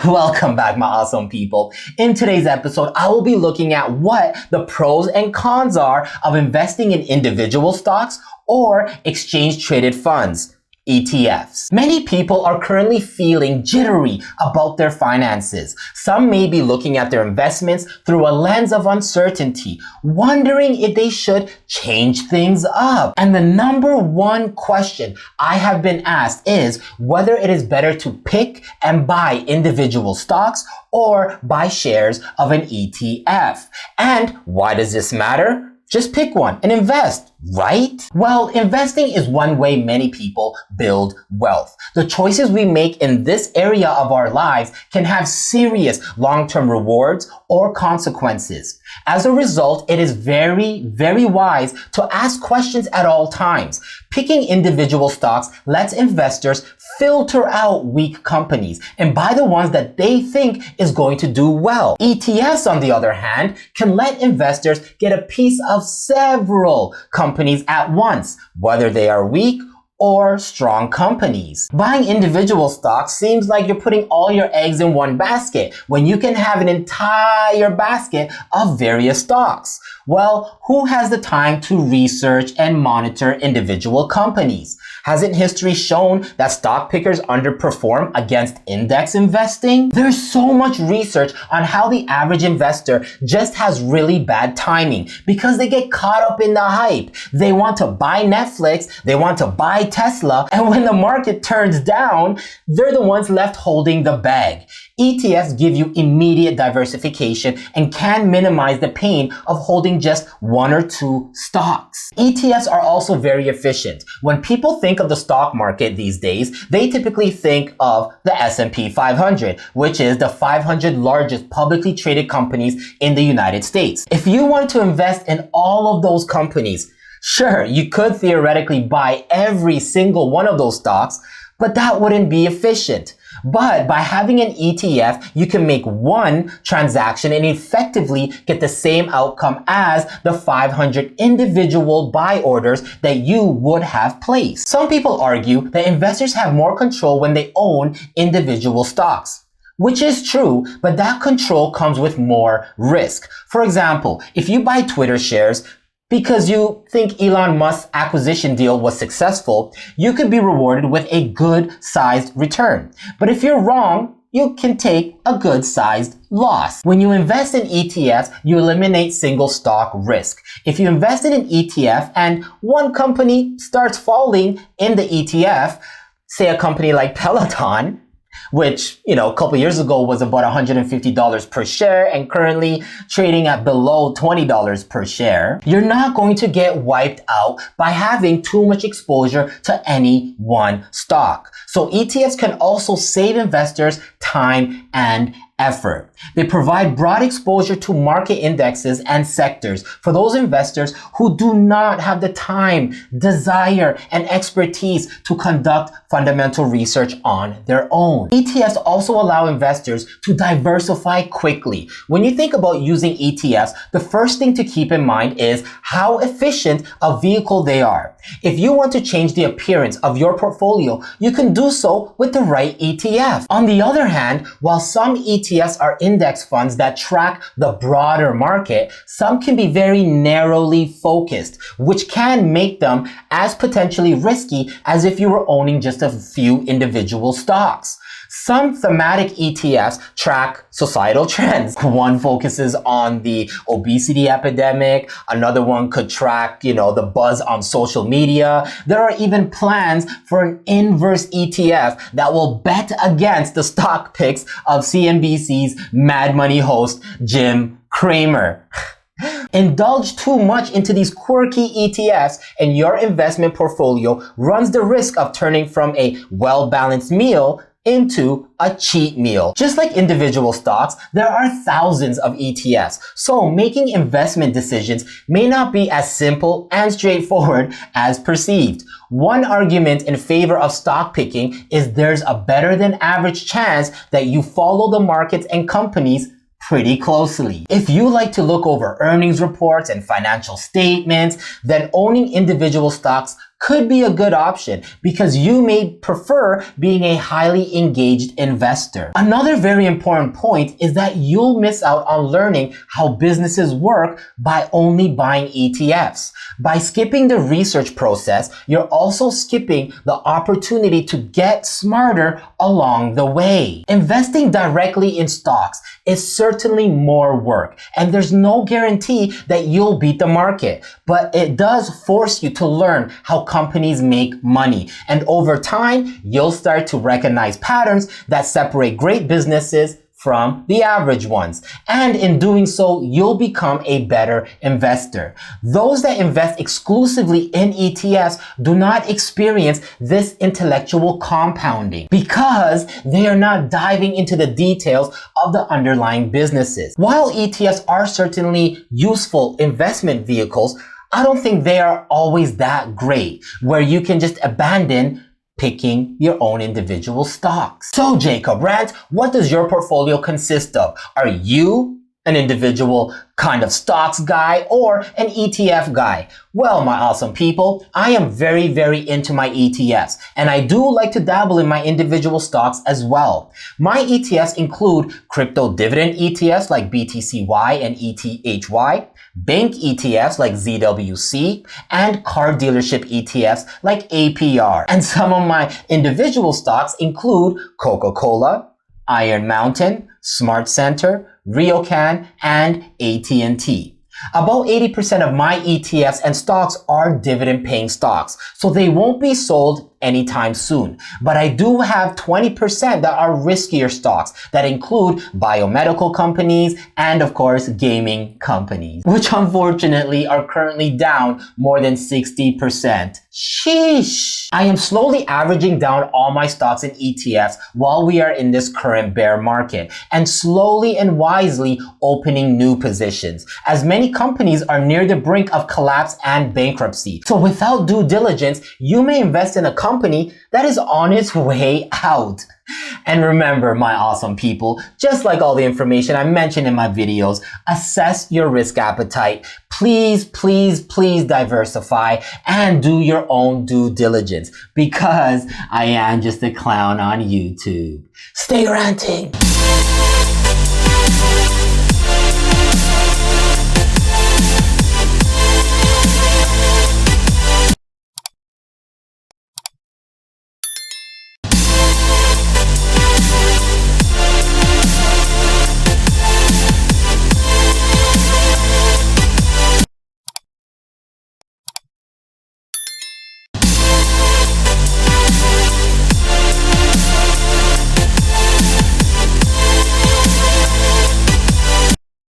Welcome back, my awesome people. In today's episode, I will be looking at what the pros and cons are of investing in individual stocks or exchange-traded funds, ETFs. Many people are currently feeling jittery about their finances. Some may be looking at their investments through a lens of uncertainty, wondering if they should change things up. And the number one question I have been asked is whether it is better to pick and buy individual stocks or buy shares of an ETF. And why does this matter? Just pick one and invest, right? Well, investing is one way many people build wealth. The choices we make in this area of our lives can have serious long-term rewards or consequences. As a result, it is very, very wise to ask questions at all times. Picking individual stocks lets investors filter out weak companies and buy the ones that they think is going to do well. ETFs, on the other hand, can let investors get a piece of several companies at once, whether they are weak or strong companies. Buying individual stocks seems like you're putting all your eggs in one basket when you can have an entire basket of various stocks. Well, who has the time to research and monitor individual companies? Hasn't history shown that stock pickers underperform against index investing? There's so much research on how the average investor just has really bad timing because they get caught up in the hype. They want to buy Netflix, they want to buy Tesla, and when the market turns down, they're the ones left holding the bag. ETFs give you immediate diversification and can minimize the pain of holding just one or two stocks. ETFs are also very efficient. When people think of the stock market these days, they typically think of the S&P 500, which is the 500 largest publicly traded companies in the United States. If you want to invest in all of those companies, sure, you could theoretically buy every single one of those stocks, but that wouldn't be efficient. But by having an ETF, you can make one transaction and effectively get the same outcome as the 500 individual buy orders that you would have placed. Some people argue that investors have more control when they own individual stocks, which is true, but that control comes with more risk. For example, if you buy Twitter shares, because you think Elon Musk's acquisition deal was successful, you could be rewarded with a good-sized return. But if you're wrong, you can take a good-sized loss. When you invest in ETFs, you eliminate single stock risk. If you invest in an ETF and one company starts falling in the ETF, say a company like Peloton, which, a couple years ago was about $150 per share and currently trading at below $20 per share, you're not going to get wiped out by having too much exposure to any one stock. So ETFs can also save investors time and effort. They provide broad exposure to market indexes and sectors for those investors who do not have the time, desire, and expertise to conduct fundamental research on their own. ETFs also allow investors to diversify quickly. When you think about using ETFs, the first thing to keep in mind is how efficient a vehicle they are. If you want to change the appearance of your portfolio, you can do so with the right ETF. On the other hand, while some ETFs are index funds that track the broader market, some can be very narrowly focused, which can make them as potentially risky as if you were owning just a few individual stocks. Some thematic ETFs track societal trends. One focuses on the obesity epidemic. Another one could track, the buzz on social media. There are even plans for an inverse ETF that will bet against the stock picks of CNBC's Mad Money host, Jim Cramer. Indulge too much into these quirky ETFs and your investment portfolio runs the risk of turning from a well-balanced meal into a cheat meal. Just like individual stocks, there are thousands of ETFs, so making investment decisions may not be as simple and straightforward as perceived. One argument in favor of stock picking is there's a better than average chance that you follow the markets and companies pretty closely. If you like to look over earnings reports and financial statements, then owning individual stocks could be a good option because you may prefer being a highly engaged investor. Another very important point is that you'll miss out on learning how businesses work by only buying ETFs. By skipping the research process, you're also skipping the opportunity to get smarter along the way. Investing directly in stocks is certainly more work, and there's no guarantee that you'll beat the market, but it does force you to learn how companies make money. And over time, you'll start to recognize patterns that separate great businesses from the average ones. And in doing so, you'll become a better investor. Those that invest exclusively in ETFs do not experience this intellectual compounding because they are not diving into the details of the underlying businesses. While ETFs are certainly useful investment vehicles, I don't think they are always that great, where you can just abandon picking your own individual stocks. So Jacob Rant, what does your portfolio consist of? Are you an individual kind of stocks guy or an ETF guy? Well, my awesome people, I am very, very into my ETFs, and I do like to dabble in my individual stocks as well. My ETFs include crypto dividend ETFs like BTCY and ETHY, bank ETFs like ZWC, and car dealership ETFs like APR. And some of my individual stocks include Coca-Cola, Iron Mountain, Smart Center, Ryokan, and AT&T. About 80% of my ETFs and stocks are dividend-paying stocks, so they won't be sold anytime soon. But I do have 20% that are riskier stocks that include biomedical companies and, of course, gaming companies, which unfortunately are currently down more than 60%. Sheesh! I am slowly averaging down all my stocks in ETFs while we are in this current bear market, and slowly and wisely opening new positions, as many companies are near the brink of collapse and bankruptcy. So without due diligence, you may invest in a company that is on its way out. And remember, my awesome people, just like all the information I mentioned in my videos, assess your risk appetite. Please, please, please diversify and do your own due diligence, because I am just a clown on YouTube. Stay ranting!